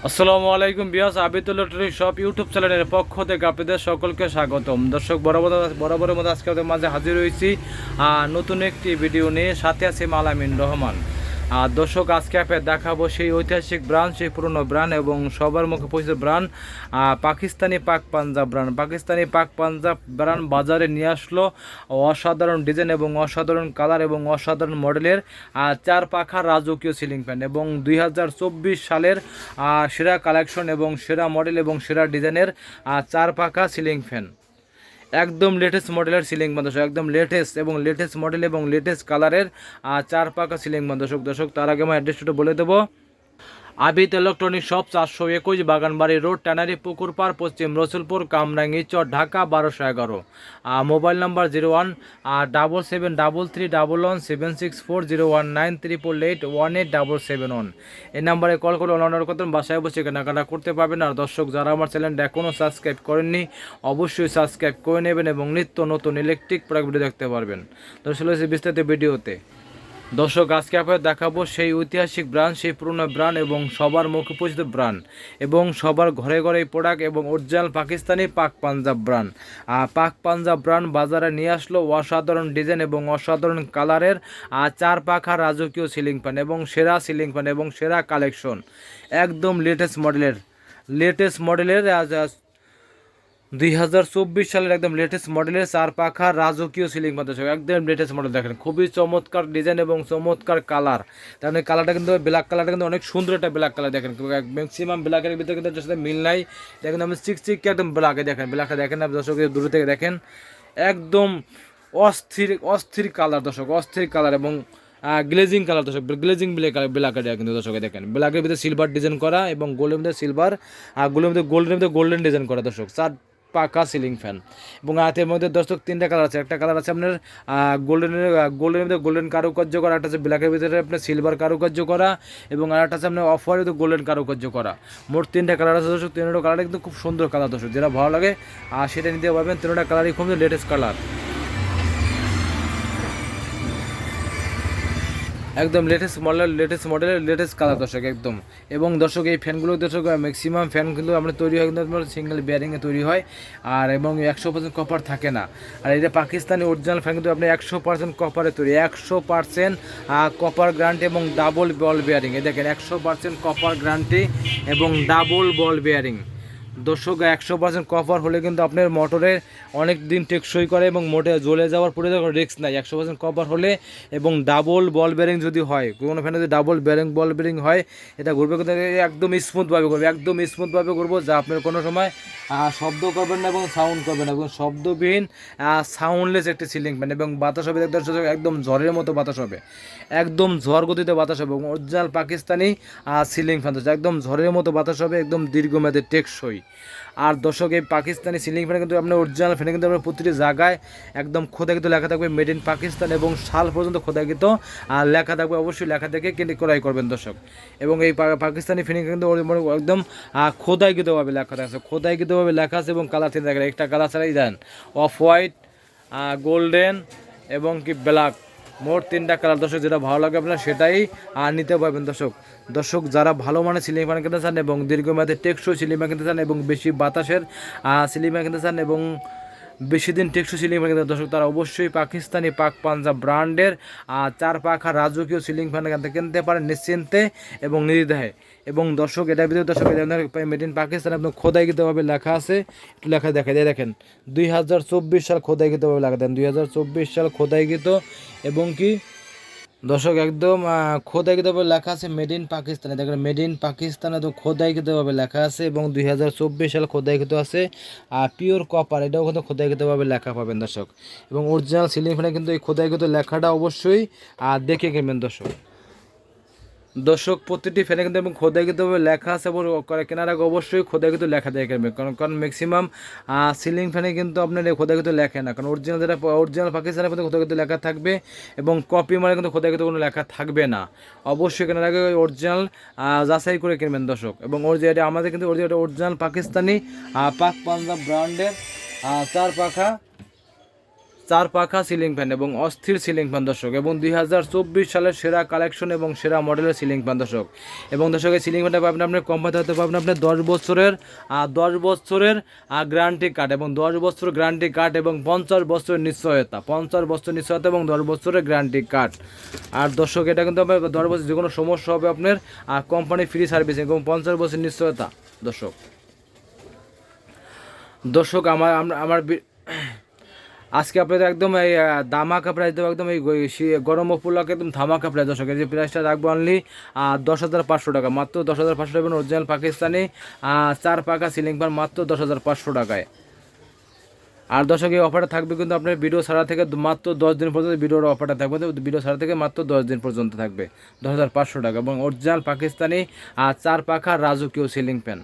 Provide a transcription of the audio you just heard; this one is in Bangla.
আসসালামু আলাইকুম বিয়াস আবিদুল ইলেকট্রনিক শপ ইউটিউব চ্যানেলের পক্ষ থেকে আপনাদের সকলকে স্বাগতম। দর্শক বরাবরের মধ্যে আজকে আমাদের মাঝে হাজির হয়েছি নতুন একটি ভিডিও নিয়ে, সাথে আছে মালামিন রহমান। আর দর্শক আজকে আপনাদের দেখাবো সেই ঐতিহাসিক ব্র্যান্ড, সেই পুরনো ব্র্যান্ড এবং সবার মুখে পরিচিত ব্র্যান্ড পাকিস্তানি পাক পাঞ্জাব ব্র্যান্ড। পাকিস্তানি পাক পাঞ্জাব ব্র্যান্ড বাজারে নিয়ে আসলো অসাধারণ ডিজাইন এবং অসাধারণ কালার এবং অসাধারণ মডেলের চার পাখার রাজকীয় সিলিং ফ্যান এবং 2024 সালের সেরা কালেকশন এবং সেরা মডেল এবং সেরা ডিজাইনের চার পাখা সিলিং ফ্যান। একদম লেটেস্ট মডেলের সিলিং ফ্যান দর্শক, একদম লেটেস্ট মডেল এবং লেটেস্ট কালারের চার পাখা সিলিং ফ্যান দর্শক। তার আগে আমার অ্যাড্রেসটা বলে দেবো। Abid electronic shop 421 Baganbari road, tannery Pukur Par, Paschim Rasulpur, Kamrangi Char, Dhaka 1211। Mobile number 01771761764019881877 এই নাম্বারে কল করে অর্ডার করতেন, বাসায় বসে কেনাকাটা করতে পারবেন। আর দর্শক যারা আমার চ্যানেলটা এখনও সাবস্ক্রাইব করেননি অবশ্যই সাবস্ক্রাইব করে নেবেন এবং নিত্য নতুন ইলেকট্রিক প্রোডাক্ট ভিডিও দেখতে পারবেন। দর্শক বিস্তারিত ভিডিওতে দর্শক আজকে আপনাদের দেখাবো সেই ঐতিহাসিক ব্র্যান্ড, সেই পুরনো ব্র্যান্ড এবং সবার মুখে পরিচিত ব্র্যান্ড এবং সবার ঘরে ঘরে এই প্রোডাক্ট এবং অরিজিনাল পাকিস্তানি পাক পাঞ্জাব ব্র্যান্ড। পাক পাঞ্জাব ব্র্যান্ড বাজারে নিয়ে আসলো অসাধারণ ডিজাইন এবং অসাধারণ কালারের চার পাখা রাজকীয় সিলিং ফ্যান এবং সেরা সিলিং ফ্যান এবং সেরা কালেকশন। একদম লেটেস্ট মডেলের 2024 সালের একদম লেটেস্ট মডেলের চার পাখা রাজকীয় সিলিং ফ্যান দর্শক, একদম লেটেস্ট মডেল। দেখেন খুবই চমৎকার ডিজাইন এবং চমৎকার কালার। তার মানে কালারটা কিন্তু ব্ল্যাক কালারটা কিন্তু অনেক সুন্দর একটা ব্ল্যাক কালার। দেখেন ম্যাক্সিমাম ব্ল্যাকের ভিতরে কিন্তু সাথে মিল নাই। দেখেন আমি চিক একদম ব্ল্যাকে দেখেন, ব্ল্যাকটা দেখেন না দর্শক, দূর থেকে দেখেন একদম অস্থির কালার দর্শক, অস্থির কালার এবং গ্লেজিং কালার দর্শক, গ্লেজিং ব্ল্যাকের কিন্তু দর্শকে দেখেন ব্ল্যাকের ভিতরে সিলভার ডিজাইন করা এবং গোল্ডের মধ্যে সিলভার আর গোল্ডের মধ্যে গোল্ডেন ডিজাইন করা দর্শক, চার পাকা সিলিং ফ্যান। এবং হাতের মধ্যে দর্শক তিনটা কালার আছে। একটা কালার আছে আপনার গোল্ডের মধ্যে গোল্ডেন কারুকার্য করা, একটা আছে ব্ল্যাকের ভিতরে আপনার সিলভার কারুকার্য করা এবং আর একটা আছে আপনার অফ হোয়াইট গোল্ডেন কারুকার্য করা। মোট তিনটা কালার আছে দর্শক। তিনটা কালার কিন্তু খুব সুন্দর কালার দর্শক, যেটা ভালো লাগে সেটা নিতে পারবেন। তিনটা কালারই খুব লেটেস্ট কালার, একদম লেটেস্ট মডেলের লেটেস্ট কালার দর্শক একদম। এবং দর্শক এই ফ্যানগুলো দর্শক ম্যাক্সিমাম ফ্যান কিন্তু আমরা তৈরি হয় কিন্তু আপনার সিঙ্গেল বিয়ারিংয়ে তৈরি হয় আর এবং 100% কপার থাকে না। আর এটা পাকিস্তানি অরিজিনাল ফ্যান কিন্তু আপনি 100% কপারে তৈরি, 100% কপার গ্যারান্টি এবং ডাবল বল বিয়ারিং। এ দেখেন 100% কপার গ্যারান্টি এবং ডাবল বল বিয়ারিং দর্শক। 100% কপার হলে কিন্তু আপনার মোটরে অনেক দিন টেকসই করে এবং মোটে জ্বলে যাওয়ার পরে রিস্ক নাই 100% কপার হলে। এবং ডাবল বল বেয়ারিং যদি হয়, কোনো ফ্যানে যদি ডাবল বল বেয়ারিং হয়, এটা ঘুরবে কিন্তু একদম স্মুথভাবে ঘুরবো, যা আপনার কোনো সময় শব্দ করবেন না এবং সাউন্ড করবেন না এবং শব্দবিহীন সাউন্ডলেস একটি সিলিং ফ্যান। এবং বাতাস হবে একদম ঝড়ের মতো বাতাস হবে, একদম ঝড় গতিতে বাতাস হবে এবং অরিজিনাল পাকিস্তানি সিলিং ফ্যান একদম ঝড়ের মতো বাতাস হবে, একদম দীর্ঘমেয়াদী টেকসই। আর দর্শক এই পাকিস্তানি সিলিং ফ্যানে কিন্তু আপনার অরিজিনাল ফ্যানে কিন্তু আপনার প্রতিটি জায়গায় একদম খোদাইকৃত লেখা থাকবে মেড ইন পাকিস্তান এবং সাল পর্যন্ত খোদাইকৃত লেখা থাকবে। অবশ্যই লেখা থেকে ক্রয় করবেন দর্শক। এবং এই পাকিস্তানি ফ্যানে কিন্তু একদম খোদাইকৃতভাবে লেখা আছে এবং কালার তিন দেখেন, একটা কালার ছাড়াই দেন অফ হোয়াইট, গোল্ডেন এবং কি ব্ল্যাক, মোট তিনটা কালার দর্শক। যেটা ভালো লাগে আপনার সেটাই নিতে পারবেন দর্শক। যারা ভালো মানের সিলিং ফ্যান কিনতে চান এবং দীর্ঘমেয়াদে টেকসই সিলিং ফ্যান কিনতে চান এবং বেশি বাতাসের সিলিং ফ্যান কিনতে চান এবং বেশি দিন টেকসই সিলিং ফ্যান কিনতে দর্শক, তারা অবশ্যই পাকিস্তানি পাক পাঞ্জাব ব্র্যান্ডের চার পাখা রাজকীয় সিলিং ফ্যান কিনতে পারেন নিশ্চিন্তে এবং নির্দ্বিধায়। এবং দর্শক এটার ভিতরে দর্শক মেড ইন পাকিস্তান একদম খোদাইকৃতভাবে লেখা আছে, একটু লেখা দেখা যায় দেখেন 2024 সাল খোদাইকৃতভাবে লেখা দেন 2024 সাল খোদাইকৃত এবং কি দর্শক একদম খোদাইকৃতভাবে লেখা আছে মেড ইন পাকিস্তানে। দেখেন মেড ইন পাকিস্তান একদম খোদাইকৃতভাবে লেখা আছে এবং 2024 সাল খোদাইকৃত আছে। পিওর কপার এটাও কিন্তু খোদাইকৃতভাবে লেখা পাবেন দর্শক। এবং অরিজিনাল সিলিং ফ্যানে কিন্তু এই খোদাইকৃত লেখাটা অবশ্যই দেখে কিনবেন দর্শক। প্রতিটি ফ্যানে কিন্তু এবং খোদাইকৃতভাবে লেখা আছে এবং কেনার আগে অবশ্যই খোদাইকৃত লেখা দিয়ে কিনবেন, কারণ ম্যাক্সিমাম সিলিং ফ্যানে কিন্তু আপনার খোদাইকৃত লেখে না, কারণ অরিজিনাল পাকিস্তানের মধ্যে খোদাইকৃত লেখা থাকবে এবং কপি মানে কিন্তু খোদাইকৃত কোনো লেখা থাকবে না। অবশ্যই কেনার আগে অরিজিনাল যাচাই করে কিনবেন দর্শক। এবং এটা আমাদের কিন্তু অরিজিনাল পাকিস্তানি পাক পাঞ্জাব ব্র্যান্ডের চার পাখা চার পাখা সিলিং ফ্যান এবং অস্থির সিলিং ফ্যান দর্শক, এবং 2024 সালের সেরা কালেকশন এবং সেরা মডেলের সিলিং ফ্যান দর্শক। এবং দর্শক এই সিলিং ফ্যানটা পাবেন আপনার কোম্পানি হতে পাবেন আপনার 10 বছরের গ্যারান্টি কার্ড এবং 10 বছর গ্যারান্টি কার্ড এবং 50 বছরের নিশ্চয়তা, 50 বছর নিশ্চয়তা এবং 10 বছরের গ্যারান্টি কার্ড। আর দর্শক এটা কিন্তু আপনার 10 বছর যে কোনো সমস্যা হবে আপনার কোম্পানি ফ্রি সার্ভিস এবং 50 বছর নিশ্চয়তা দর্শক। দর্শক আমার আজকে আপনাদের একদম এই ধামাকা প্রাইস দেবো, একদম এই গরম উপলক্ষে একদম ধামাকা প্রাইস দর্শক। এই যে প্রাইসটা রাখবো অনলি 10,500 টাকা, মাত্র 10,500 টাকা। অরিজিনাল পাকিস্তানি 4 পাকা সিলিং ফ্যান মাত্র 10,500 টাকায়। আর দর্শক এই অফারটা থাকবে কিন্তু আপনার ভিডিও ছাড়া থেকে মাত্র 10 দিন পর্যন্ত ভিডিওর অফারটা থাকবে, ভিডিও ছাড়া থেকে মাত্র 10 দিন পর্যন্ত থাকবে 10,500 টাকা এবং অরিজিনাল পাকিস্তানি 4 পাখা রাজকীয় সিলিং ফ্যান।